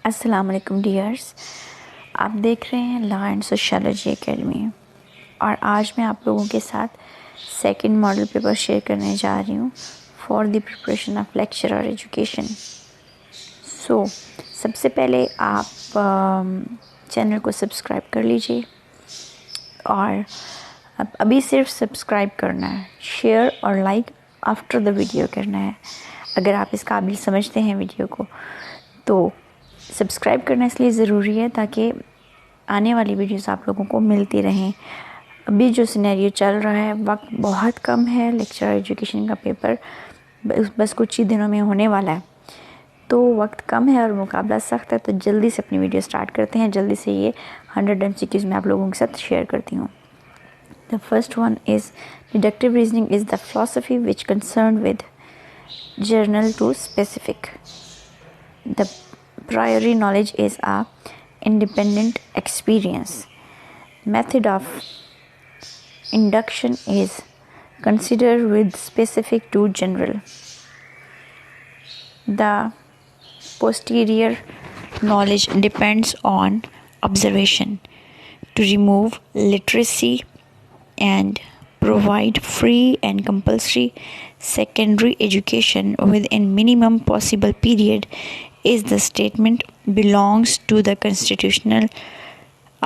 अस्सलाम वालेकुम डियर्स, आप देख रहे हैं लॉ एंड सोशियोलॉजी एकेडमी और आज मैं आप लोगों के साथ सेकंड मॉडल पेपर शेयर करने जा रही हूँ for the preparation of lecture और एजुकेशन। सबसे पहले आप चैनल को सब्सक्राइब कर लीजिए और अभी सिर्फ सब्सक्राइब करना है, शेयर और लाइक आफ्टर द वीडियो करना है। अगर आप इस काबिल समझते हैं वीडियो को तो सब्सक्राइब करना इसलिए ज़रूरी है ताकि आने वाली वीडियोस आप लोगों को मिलती रहें। अभी जो सिनेरियो चल रहा है, वक्त बहुत कम है, लेक्चर एजुकेशन का पेपर बस कुछ ही दिनों में होने वाला है, तो वक्त कम है और मुकाबला सख्त है। तो जल्दी से अपनी वीडियो स्टार्ट करते हैं। जल्दी से ये 100 MCQs मैं आप लोगों के साथ शेयर करती हूँ। The first one is deductive reasoning is the philosophy which concern with general to specific. The priori knowledge is a independent experience. Method of induction is considered with specific to general. The posterior knowledge depends on observation to remove literacy and provide free and compulsory secondary education within minimum possible period is the statement belongs to the constitutional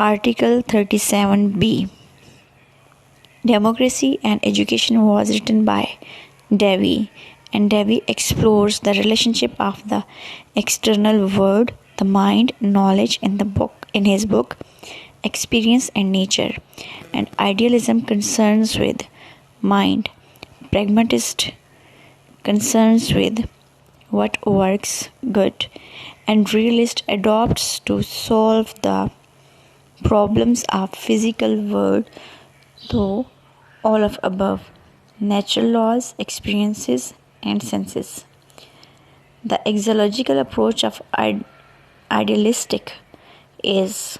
article 37B. Democracy and Education was written by Davy, and Davy explores the relationship of the external world, the mind, knowledge in his book Experience and Nature, and idealism concerns with mind, pragmatist concerns with what works good, and realist adopts to solve the problems of physical world through all of above, natural laws, experiences and senses. The axiological approach of idealistic is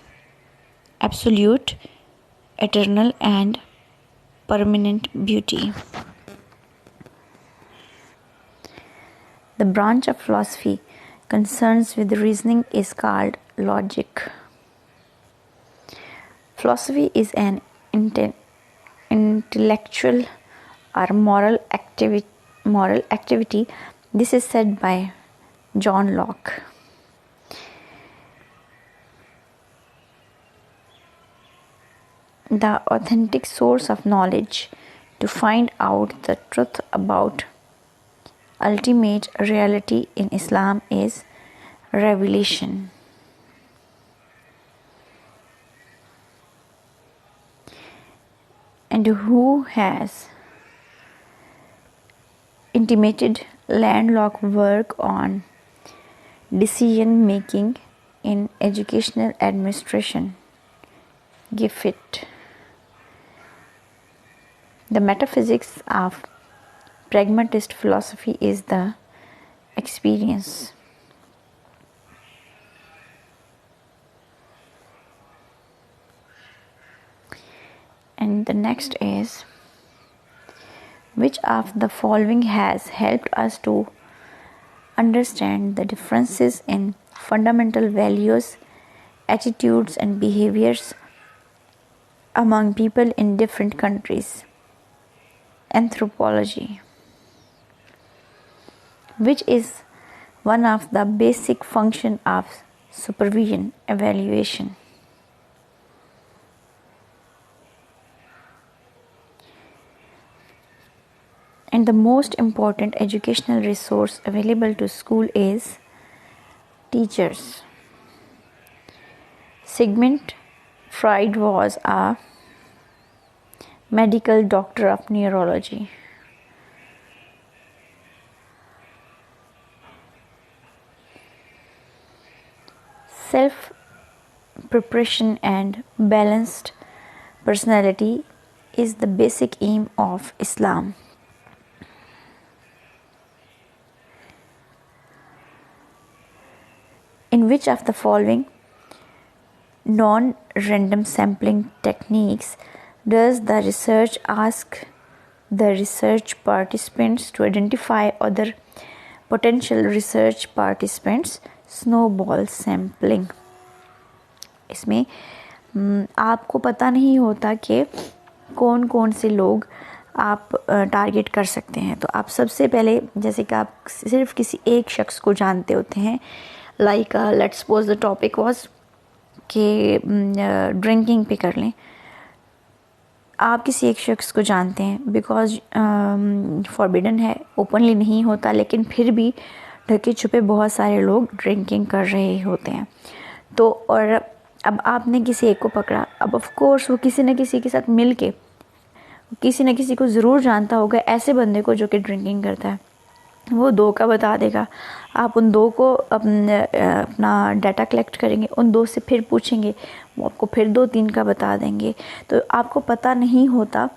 absolute, eternal and permanent beauty. The branch of philosophy concerns with reasoning is called logic. Philosophy is an intellectual or moral activity. This is said by John Locke. The authentic source of knowledge to find out the truth about ultimate reality in Islam is revelation. And who has intimated landlocked work on decision making in educational administration? Gifford. The metaphysics of pragmatist philosophy is the experience. And the next is, which of the following has helped us to understand the differences in fundamental values, attitudes and behaviors among people in different countries? Anthropology. Which is one of the basic functions of supervision, evaluation? And the most important educational resource available to school is teachers. Sigmund Freud was a medical doctor of neurology. Self-preparation and balanced personality is the basic aim of Islam. In which of the following non-random sampling techniques does the research ask the research participants to identify other potential research participants snowball sampling. इसमें आपको पता नहीं होता कि कौन कौन से लोग आप टारगेट कर सकते हैं। तो आप सबसे पहले, जैसे कि आप सिर्फ किसी एक शख्स को जानते होते हैं, like let's suppose the topic was कि ड्रिंकिंग पे कर लें, आप किसी एक शख्स को जानते हैं बिकॉज फॉरबिडन है, ओपनली नहीं होता, लेकिन फिर भी ढके छुपे बहुत सारे लोग ड्रिंकिंग कर रहे होते हैं। तो और अब आपने किसी एक को पकड़ा, अब ऑफ कोर्स वो किसी न किसी के साथ मिल के किसी न किसी को ज़रूर जानता होगा, ऐसे बंदे को जो कि ड्रिंकिंग करता है, वो 2 का बता देगा। आप उन 2 को अपना डाटा कलेक्ट करेंगे, उन 2 से फिर पूछेंगे, वो आपको फिर 2-3 का बता देंगे। तो आपको पता नहीं होता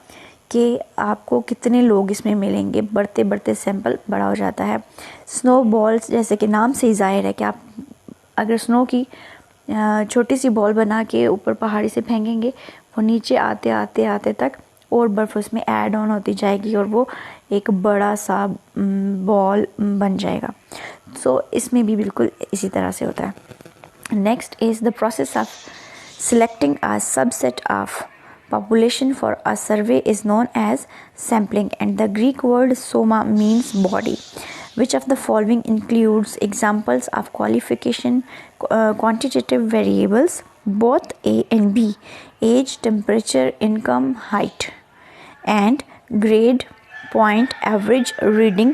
कि आपको कितने लोग इसमें मिलेंगे, बढ़ते बढ़ते सैंपल बड़ा हो जाता है। स्नो बॉल्स, जैसे कि नाम से ही जाहिर है कि आप अगर स्नो की छोटी सी बॉल बना के ऊपर पहाड़ी से फेंकेंगे, वो नीचे आते आते आते तक और बर्फ़ उसमें ऐड ऑन होती जाएगी और वो एक बड़ा सा बॉल बन जाएगा। सो इसमें भी बिल्कुल इसी तरह से होता है। Next is the process of selecting a subset of population for a survey is known as sampling, and the Greek word soma means body. Which of the following includes examples of qualification quantitative variables, both A and B: age, temperature, income, height, and grade point, average reading,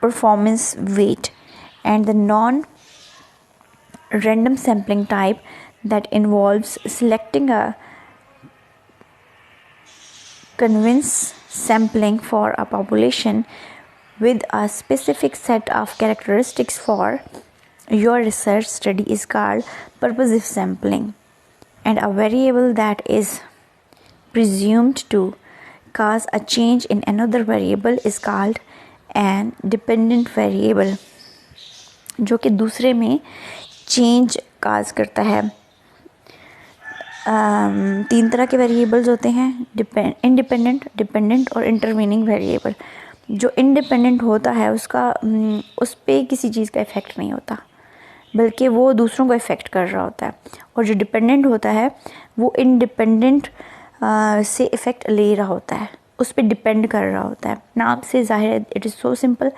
performance, weight, and the non random sampling type that involves selecting a convince sampling for a population with a specific set of characteristics for your research study is called purposive sampling, and a variable that is presumed to cause a change in another variable is called an dependent variable, जो कि दूसरे में change काज करता है। 3 तरह के variables होते हैं, इंडिपेंडेंट, डिपेंडेंट और इंटरवीनिंग वेरिएबल। जो इंडिपेंडेंट होता है उसका उस पर किसी चीज़ का इफ़ेक्ट नहीं होता, बल्कि वो दूसरों को इफ़ेक्ट कर रहा होता है। और जो डिपेंडेंट होता है वो इंडिपेंडेंट से इफ़ेक्ट ले रहा होता है, उस पर डिपेंड कर रहा होता है। नाम से ज़ाहिर है, इट इज़ सो सिंपल।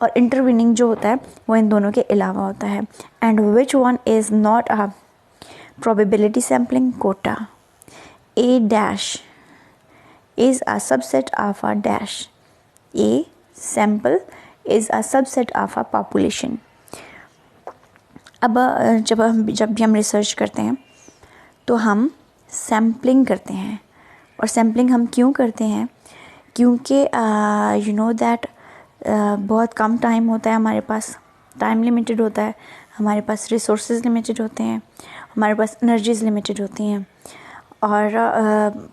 और इंटरवीनिंग जो होता है वो इन दोनों के अलावा होता है। And which one is not a probability sampling quota? A dash is a subset of a dash. A sample is a subset of a population. अब जब भी हम रिसर्च करते हैं तो हम सैम्पलिंग करते हैं। और सैम्पलिंग हम क्यों करते हैं? क्योंकि यू नो दैट बहुत कम टाइम होता है हमारे पास, टाइम लिमिटेड होता है, हमारे पास रिसोर्सेज लिमिटेड होते हैं, हमारे पास एनर्जीज लिमिटेड होती हैं, और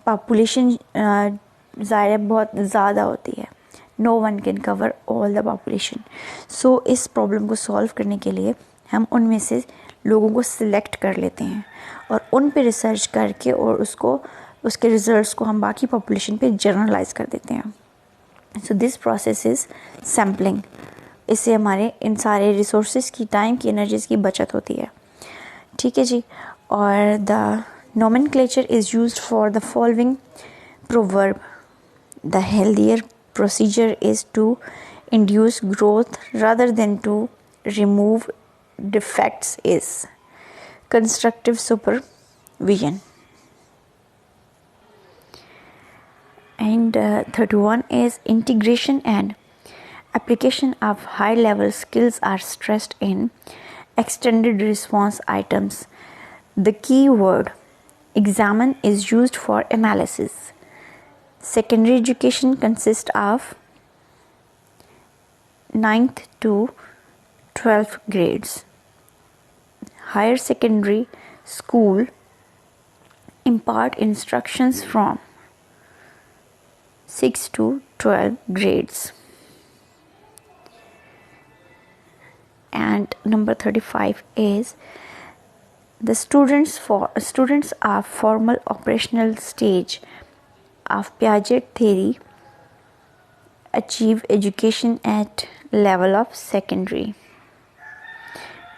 पॉपुलेशन ज़ाहिर बहुत ज़्यादा होती है। No one can cover all the population. So इस प्रॉब्लम को सॉल्व करने के लिए हम उनमें से लोगों को सिलेक्ट कर लेते हैं और उन पे रिसर्च करके और उसके रिजल्ट्स को हम बाकी पॉपुलेशन पे जनरलाइज कर देते हैं। So this process is sampling. इससे हमारे इन सारे रिसोर्सेज की, टाइम की, एनर्जीज़ की बचत होती है। ठीक है जी। और the nomenclature is used for the following proverb: the healthier procedure is to induce growth rather than to remove defects is constructive supervision. And third one is integration and application of high level skills are stressed in extended response items. The key word examine is used for analysis. Secondary education consists of 9th to 12th grades. Higher secondary school impart instructions from 6 to 12 grades. And number 35 is the students of formal operational stage of Piaget theory achieve education at level of secondary.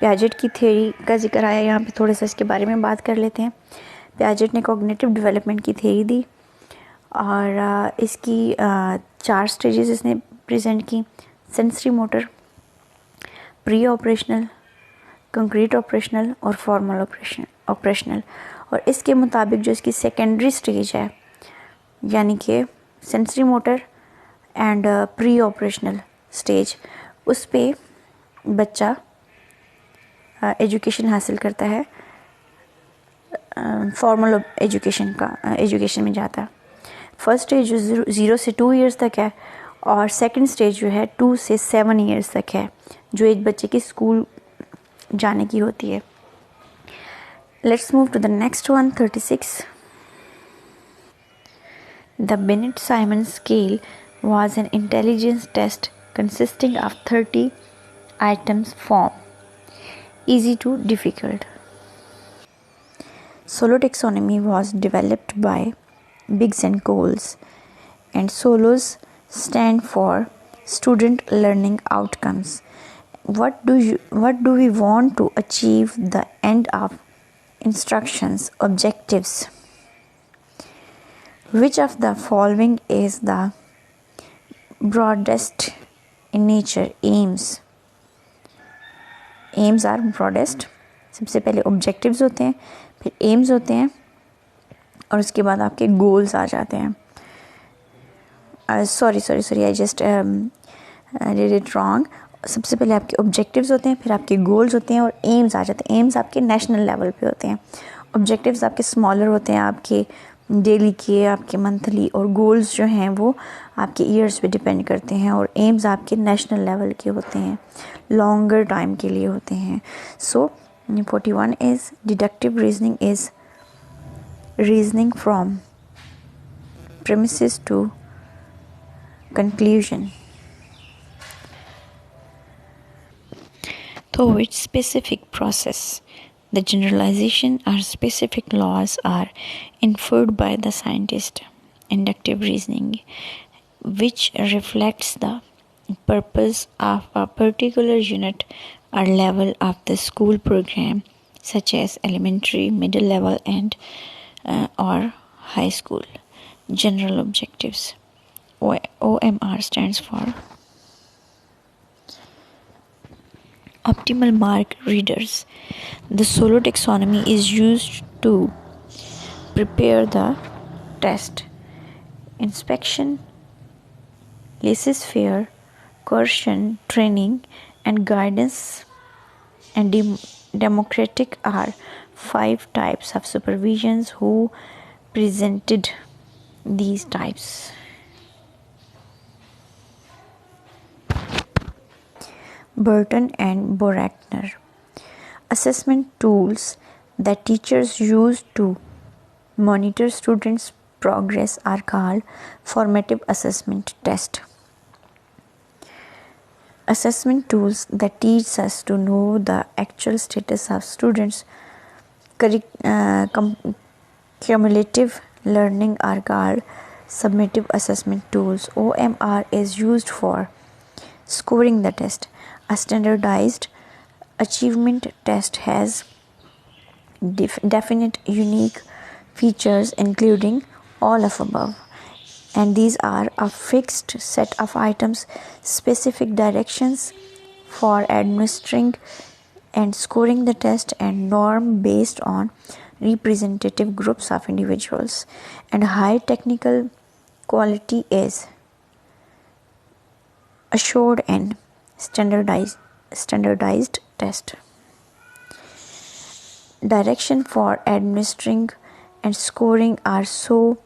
Piaget की theory का जिक्र आया यहाँ पे, थोड़ा सा इसके बारे में बात कर लेते हैं। पियाजेट ने कॉग्निटिव डेवलपमेंट की थ्योरी दी और इसकी 4 स्टेजेस इसने प्रेजेंट की। Sensory motor, pre operational, concrete operational और फॉर्मल ऑपरेशनल। और इसके मुताबिक जो इसकी सेकेंडरी स्टेज है, यानी कि sensory motor and pre operational stage, उस पे बच्चा एजुकेशन हासिल करता है, फॉर्मल एजुकेशन में जाता है। फर्स्ट स्टेज जो 0 से 2 ईयर्स तक है और सेकंड स्टेज जो है 2 से 7 ईयर्स तक है, जो एक बच्चे की स्कूल जाने की होती है। Let's move to the next one, 36। The Binet-Simon scale was an intelligence test consisting of 30 items from easy to difficult. Solo taxonomy was developed by Biggs and Coles, and SOLOs stand for student learning outcomes. What do we want to achieve? The end of instructions, objectives. Which of the following is the broadest in nature? Aims. Aims are broadest. सबसे पहले objectives होते हैं, फिर aims होते हैं और उसके बाद आपके goals आ जाते हैं। Sorry, I just did it wrong. सबसे पहले आपके objectives होते हैं, फिर आपके goals होते हैं और aims आ जाते हैं। aims आपके national level पे होते हैं, objectives आपके smaller होते हैं, आपके डेली के, आपके मंथली, और गोल्स जो हैं वो आपके ईयर्स पे डिपेंड करते हैं, और एम्स आपके नेशनल लेवल के होते हैं, लॉन्गर टाइम के लिए होते हैं। सो 41 is deductive reasoning, is reasoning from premises to conclusion. Through which specific process the generalization or specific laws are inferred by the scientist. Inductive reasoning, which reflects the purpose of a particular unit or level of the school program, such as elementary, middle level, and or high school. General objectives. OMR stands for optimal mark readers. The solo taxonomy is used to prepare the test. Inspection, laissez-faire, coercion, training, and guidance and democratic are 5 types of supervisions. Who presented these types? Burton and Boratner. Assessment tools that teachers use to monitor students' progress are called formative assessment test. Assessment tools that teach us to know the actual status of students' cumulative learning are called summative assessment tools. OMR is used for scoring the test. A standardized achievement test has definite unique features including all of above, and these are a fixed set of items, specific directions for administering and scoring the test, and norm based on representative groups of individuals, and high technical quality is assured and standardized test. Direction for administering and scoring are so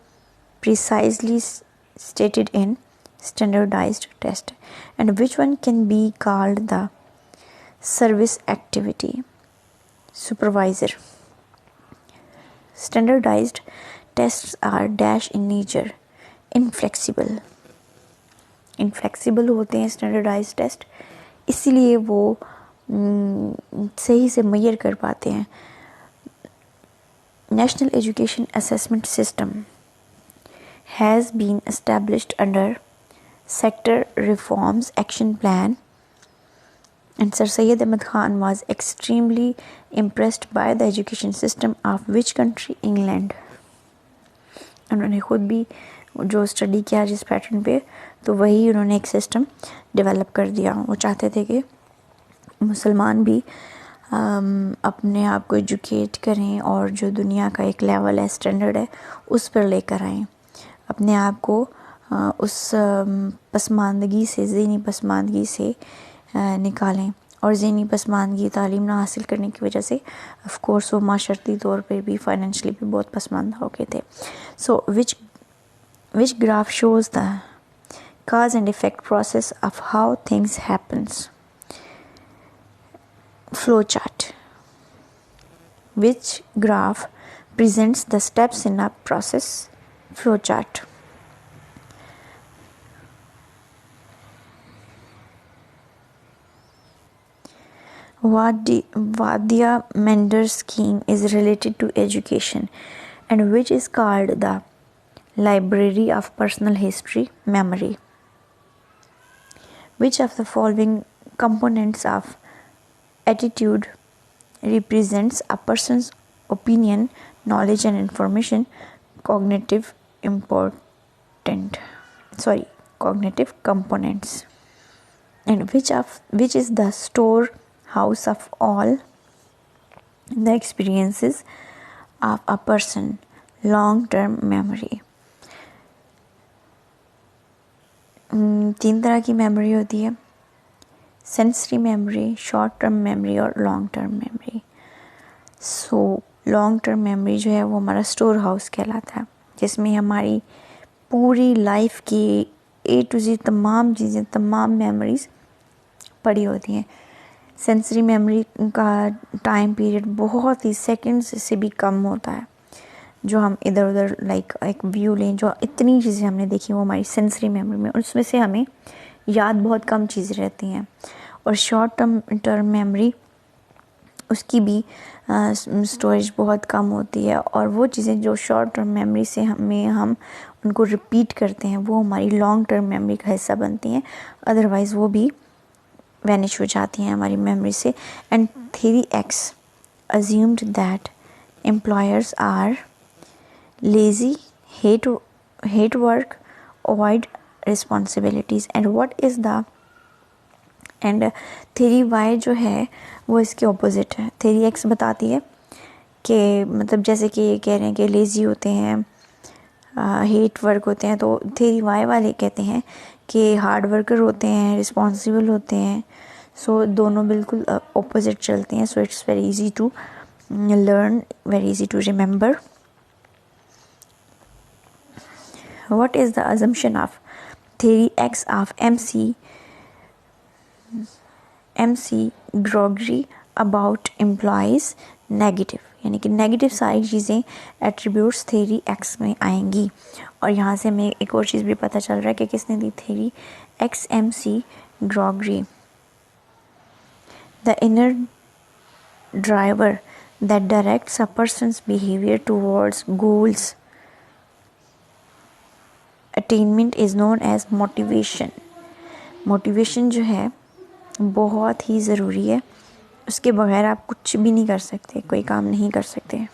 precisely stated in standardized test. And which one can be called the service activity? Supervisor. Standardized tests are dash in nature, inflexible होते हैं standardise test, इसीलिए वो सही से major कर पाते हैं। National education assessment system has been established under sector reforms action plan And Sir Syed Ahmad Khan was extremely impressed by the education system of which country? England. उन्होंने खुद भी जो स्टडी किया जिस पैटर्न पे, तो वही उन्होंने एक सिस्टम डेवलप कर दिया. वो चाहते थे कि मुसलमान भी अपने आप को एजुकेट करें और जो दुनिया का एक लेवल है, स्टैंडर्ड है, उस पर लेकर आएँ. अपने आप को उस पसमानदगी से, ज़हनी पसमानदगी से निकालें. और ज़हनी पसमानदगी तालीम ना हासिल करने की वजह से ऑफ कोर्स वो माशरती तौर पे भी, फाइनेंशली भी बहुत पसमानदा हो गए थे. सो which graph shows the cause and effect process of how things happens? Flowchart. Which graph presents the steps in a process? Flowchart. Vadya Mender's scheme is related to education and which is called the Library of Personal History Memory. Which of the following components of attitude represents a person's opinion, knowledge and information? Cognitive components. And which is the storehouse of all the experiences of a person? Long-term memory. 3 तरह की memory होती है: sensory memory, short term memory और long term memory. So long term memory जो है वो हमारा store house कहलाता है, जिसमें हमारी पूरी लाइफ की A to Z तमाम चीज़ें, तमाम मेमोरीज़ पड़ी होती हैं. सेंसरी मेमोरी का टाइम पीरियड बहुत ही सेकंड्स से भी कम होता है. जो हम इधर उधर लाइक एक व्यू लें, जो इतनी चीज़ें हमने देखी वो हमारी सेंसरी मेमोरी में, उसमें से हमें याद बहुत कम चीज़ें रहती हैं. और शॉर्ट टर्म मेमोरी, उसकी भी स्टोरेज बहुत कम होती है. और वो चीज़ें जो शॉर्ट टर्म मेमोरी से हम उनको रिपीट करते हैं, वो हमारी लॉन्ग टर्म मेमोरी का हिस्सा बनती हैं. अदरवाइज़ वो भी वैनिश हो जाती हैं हमारी मेमोरी से. And theory x assumed that employers are lazy, hate work, avoid responsibilities. And what is the and theory Y जो है वो इसके ऑपोजिट है. थ्योरी एक्स बताती है कि मतलब जैसे कि ये कह रहे हैं कि लेज़ी होते हैं, हेट वर्क होते हैं, तो थ्योरी वाई वाले कहते हैं कि हार्ड वर्कर होते हैं, रिस्पॉन्सिबल होते हैं. सो दोनों बिल्कुल ऑपोजिट चलते हैं. So it's very easy to learn, very easy to remember. What is the assumption of theory X of MC Gregory about employees? Negative, यानी कि नेगेटिव सारी चीज़ें एट्रीब्यूट्स थ्योरी एक्स में आएंगी. और यहाँ से हमें एक और चीज़ भी पता चल रहा है कि किसने दी theory X, MC Gregory. The inner driver that directs a person's behavior towards goals attainment is known as motivation. Motivation जो है बहुत ही ज़रूरी है. उसके बगैर आप कुछ भी नहीं कर सकते, कोई काम नहीं कर सकते.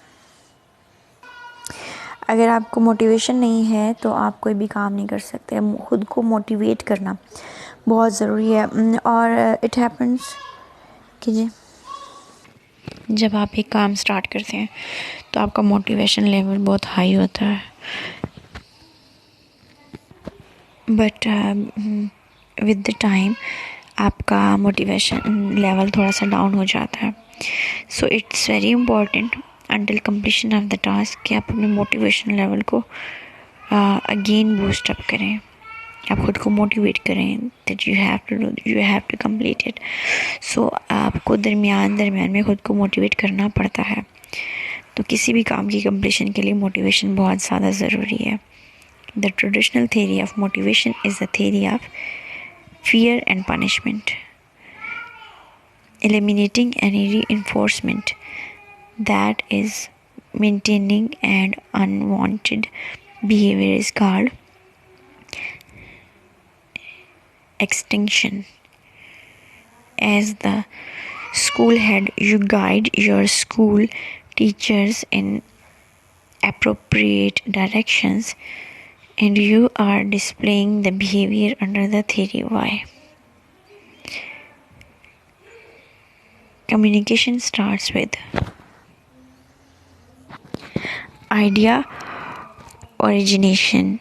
अगर आपको मोटिवेशन नहीं है तो आप कोई भी काम नहीं कर सकते. ख़ुद को मोटिवेट करना बहुत ज़रूरी है. और इट हैपन्स कि जब आप एक काम स्टार्ट करते हैं तो आपका मोटिवेशन लेवल बहुत हाई होता है, बट विद द टाइम आपका मोटिवेशन लेवल थोड़ा सा डाउन हो जाता है. So it's very important until completion of the task कि आप अपने मोटिवेशन लेवल को अगेन बूस्ट अप करें, आप खुद को मोटिवेट करें that you have to complete it. So आपको दरमियान में खुद को मोटिवेट करना पड़ता है. तो किसी भी काम की कंप्लीशन के लिए मोटिवेशन बहुत ज़्यादा ज़रूरी है. The traditional theory of motivation is the theory of fear and punishment. Eliminating any reinforcement that is maintaining and unwanted behavior is called extinction. as the school head, you guide your school teachers in appropriate directions, and you are displaying the behavior under the theory Y. Communication starts with idea origination,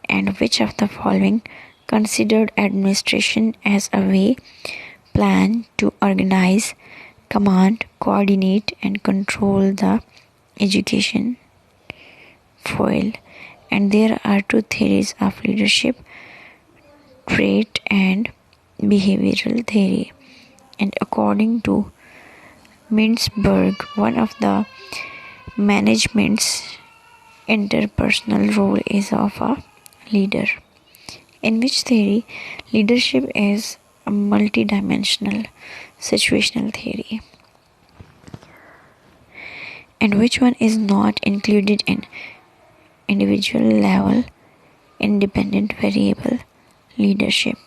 and which of the following considered administration as a way, plan to organize, command, coordinate, and control the education. Foil. And there are two theories of leadership, trait and behavioral theory. And according to Mintzberg, one of the management's interpersonal role is of a leader, in which theory leadership is a multidimensional situational theory, and which one is not included in individual level independent variable leadership,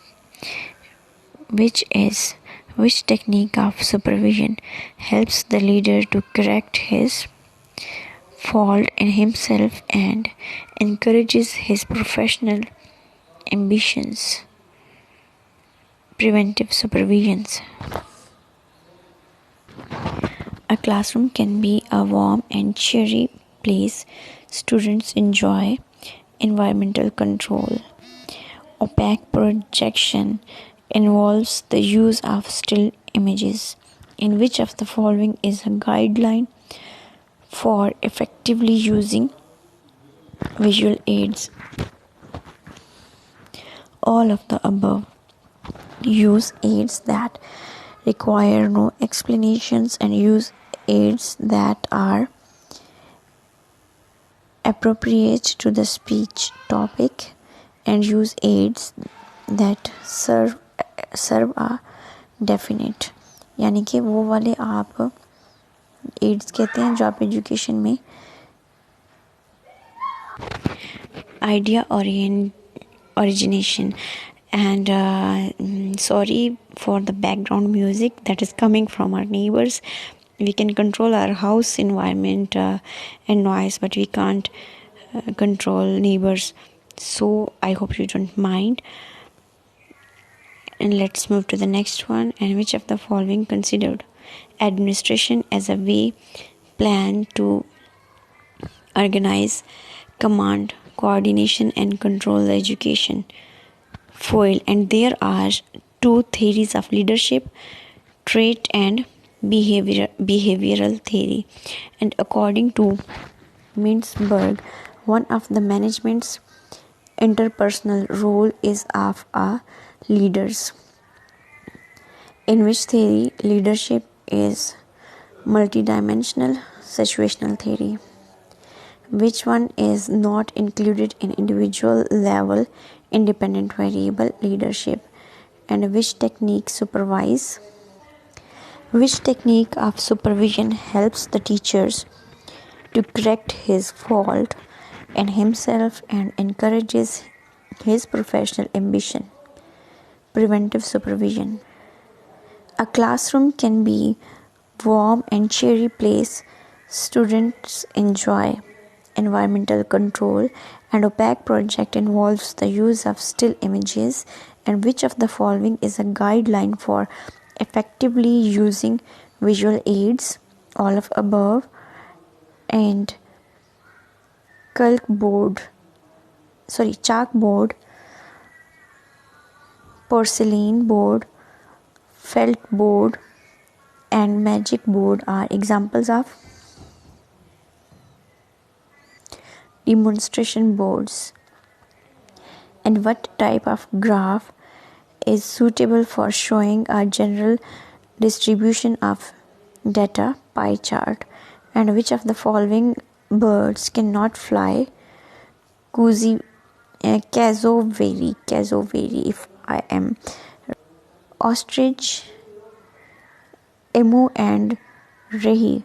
which technique of supervision helps the leader to correct his fault in himself and encourages his professional ambitions. Preventive supervisions. A classroom can be a warm and cheery place students enjoy. Environmental control. Opaque projection involves the use of still images. In which of the following is a guideline for effectively using visual aids? All of the above. Use aids that require no explanations and use aids that are appropriate to the speech topic, and use aids that serve a definite. यानी कि वो वाले आप ads कहते हैं जो आप education में idea origination. And sorry for the background music that is coming from our neighbors. We can control our house environment and noise, but we can't control neighbors, so I hope you don't mind. And let's move to the next one. And which of the following considered administration as a way, plan to organize, command, coordination, and control the education? Foil. And there are two theories of leadership, trait and behavioral theory. And according to Mintzberg, one of the management's interpersonal role is of a leaders, in which theory leadership is multidimensional situational theory, which one is not included in individual level independent variable leadership, and which technique of supervision helps the teachers to correct his fault in himself and encourages his professional ambition. Preventive supervision. A classroom can be warm and cheery place students enjoy. Environmental control. And opaque project involves the use of still images, and which of the following is a guideline for effectively using visual aids? All of above. And chalkboard, porcelain board, felt board, and magic board are examples of demonstration boards. And what type of graph is suitable for showing a general distribution of data? Pie chart. And which of the following birds cannot fly? Cassowary, if I am. Ostrich, emu, and rahia.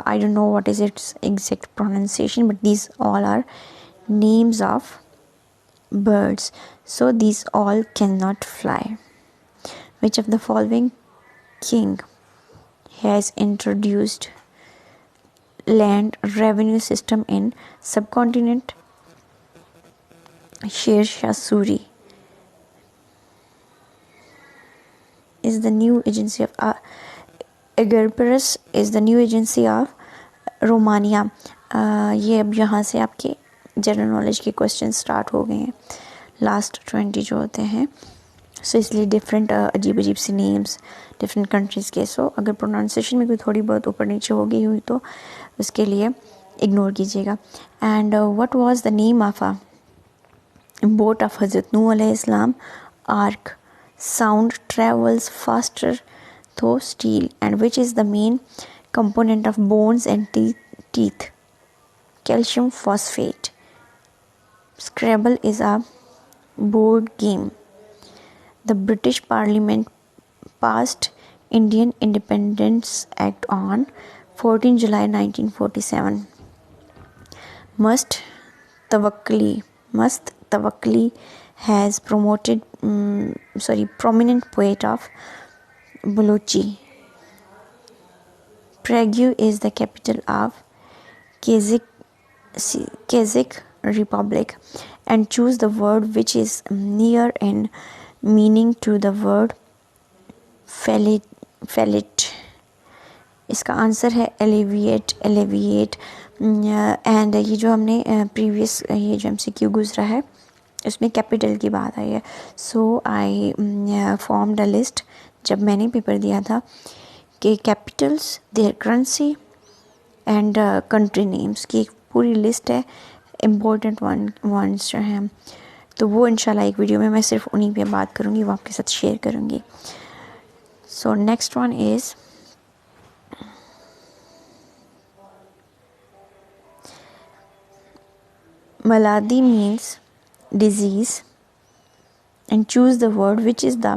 I don't know what is its exact pronunciation, but these all are names of birds, so these all cannot fly. Which of the following king has introduced land revenue system in subcontinent? Sher Shah Suri is the new agency of Agarparas is the new agency of Romania. ये अब यहाँ से आपके general knowledge के question start हो गए हैं, last 20 जो होते हैं। सो इसलिए डिफरेंट अजीब अजीब से नेम्स डिफरेंट कंट्रीज़ के। सो अगर प्रोनाउंसिएशन में कोई थोड़ी बहुत ऊपर नीचे हो गई हुई तो उसके लिए इग्नोर कीजिएगा। And what was the name of a boat of हज़रत नूह अलैहिस्सलाम? Arc. Sound travels faster through steel. And which is the main component of bones and teeth? Calcium phosphate. Scrabble is a board game. The British Parliament passed Indian Independence Act on 14 July 1947. Must Tawakkali has prominent poet of Balochi. Prague is the capital of Kazakh Republic. And choose the word which is near in meaning to the word fallet. इसका answer है alleviate। And ये जो हमने previous ये जो MCQ गुजरा है उसमें कैपिटल की बात आई है। सो आई फॉर्म्ड अ लिस्ट जब मैंने पेपर दिया था कि Capitals, there currency and country names की एक पूरी लिस्ट है इम्पोर्टेंट वंस जो हैं। तो वो इंशाल्लाह एक वीडियो में मैं सिर्फ उन्हीं पे बात करूँगी, वो आपके साथ शेयर करूँगी। So next one is maladi means disease, and choose the word which is the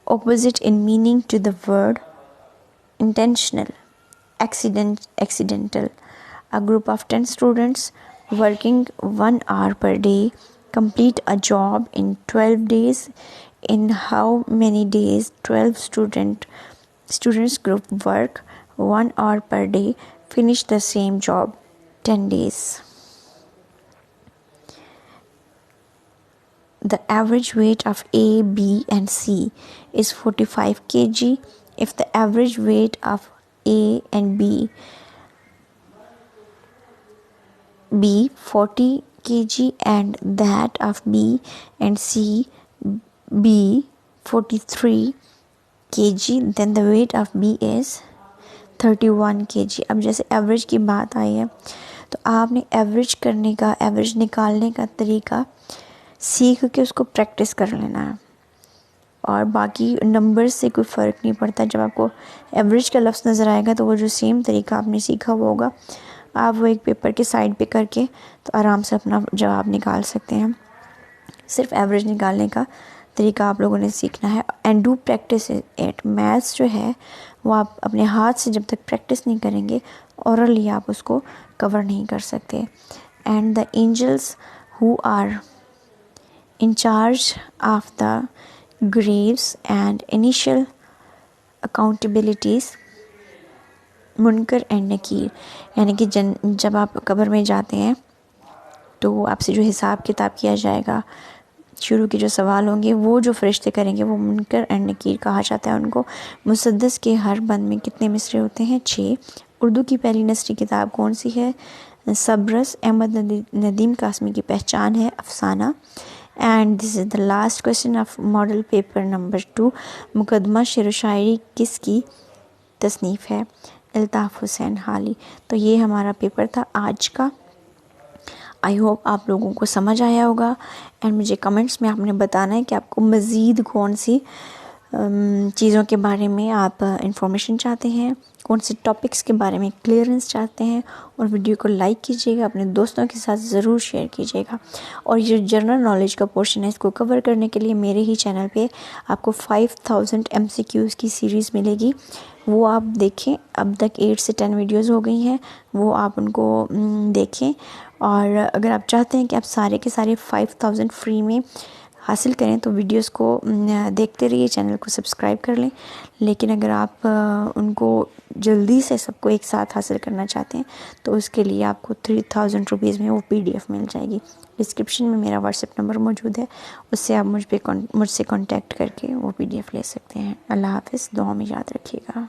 opposite in meaning to the word intentional, accidental. A group of 10 students working 1 hour per day complete a job in 12 days. In how many days 12 students group work 1 hour per day finish the same job? 10 days. The average weight of A, B and C is 45 kg. If the average weight of A and B 40 kg and that of B and C B 43 kg, then the weight of B is 31 kg. अब जैसे average की बात आई है तो आपने average करने का, average निकालने का तरीका सीख के उसको प्रैक्टिस कर लेना है, और बाकी नंबर्स से कोई फ़र्क नहीं पड़ता। जब आपको एवरेज का लफ्ज़ नज़र आएगा तो वो जो सेम तरीका आपने सीखा हुआ होगा आप वो एक पेपर के साइड पे करके तो आराम से अपना जवाब निकाल सकते हैं। सिर्फ एवरेज निकालने का तरीका आप लोगों ने सीखना है। And do practice it. Maths जो है वो आप अपने हाथ से जब तक प्रैक्टिस नहीं करेंगे ओरली आप उसको कवर नहीं कर सकते। And the angels who are in charge of the graves and initial accountabilities, Munkar and Nakir. यानी कि जब आप कब्र में जाते हैं तो आपसे जो हिसाब किताब किया जाएगा, शुरू के जो सवाल होंगे वो जो फरिश्ते करेंगे वो मुनकर एंड नकीर कहा जाता है उनको। मुसद्दस के हर बंद में कितने मिसरे होते हैं? 6। उर्दू की पहली नस्री किताब कौन सी है? सब्रस। अहमद नदीम कासमी की पहचान है अफसाना। And this is the last question of model paper number 2। मुकदमा शेर व शायरी किसकी तसनीफ़ है? अल्ताफ़ हुसैन हाली। तो ये हमारा पेपर था आज का। आई होप आप लोगों को समझ आया होगा। एंड मुझे कमेंट्स में आपने बताना है कि आपको मज़ीद कौन सी चीज़ों के बारे में आप इंफॉर्मेशन चाहते हैं, कौन से टॉपिक्स के बारे में क्लियरेंस चाहते हैं। और वीडियो को लाइक कीजिएगा, अपने दोस्तों के साथ ज़रूर शेयर कीजिएगा। और ये जो जनरल नॉलेज का पोर्शन है इसको कवर करने के लिए मेरे ही चैनल पे आपको 5000 MCQs की सीरीज़ मिलेगी, वो आप देखें। अब तक 8 से 10 वीडियोज़ हो गई हैं, वो आप उनको देखें। और अगर आप चाहते हैं कि आप सारे के सारे 5000 फ्री में हासिल करें तो वीडियोस को देखते रहिए, चैनल को सब्सक्राइब कर लें। लेकिन अगर आप उनको जल्दी से सबको एक साथ हासिल करना चाहते हैं तो उसके लिए आपको 3000 रुपीज़ में वो PDF मिल जाएगी। डिस्क्रिप्शन में मेरा व्हाट्सएप नंबर मौजूद है, उससे आप मुझसे कांटेक्ट करके वो PDF ले सकते हैं। अल्लाह हाफ़िज़, दुआ में याद रखिएगा।